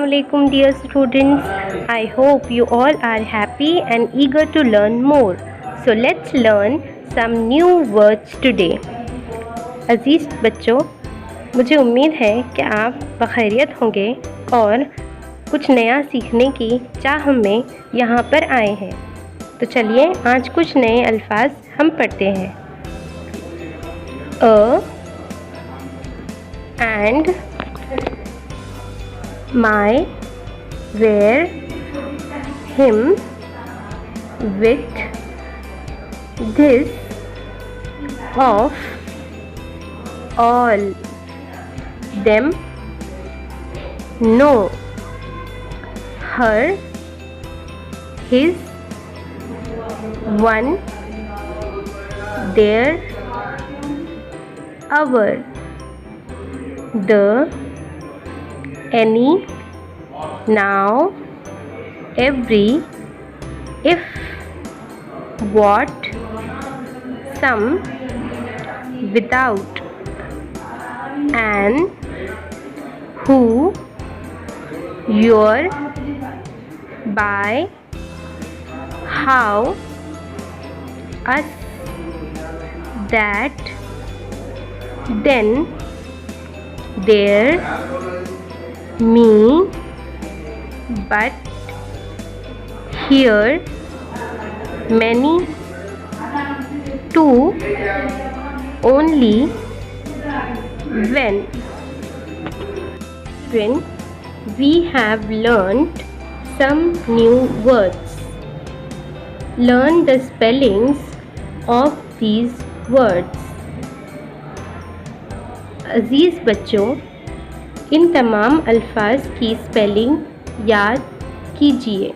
Assalamualaikum dear students. I hope you all are happy and eager to learn more. So let's learn some new words today. अजीज़ बच्चों, मुझे उम्मीद है कि आप बखैरियत होंगे और कुछ नया सीखने की चाह में यहाँ पर आए हैं। तो चलिए आज कुछ नए अल्फाज हम पढ़ते हैं। अ and my, where, him, with, this, of, all, them, no, her, his, one, their, our, the, any, now, every, if, what, some, without, and, who, your, by, how, us, that, then, there, me, but, here, many, to, only, when. When we have learned some new words. Learn the spellings of these words. अज़ीज़ बच्चों, इन तमाम अल्फाज की spelling याद कीजिए।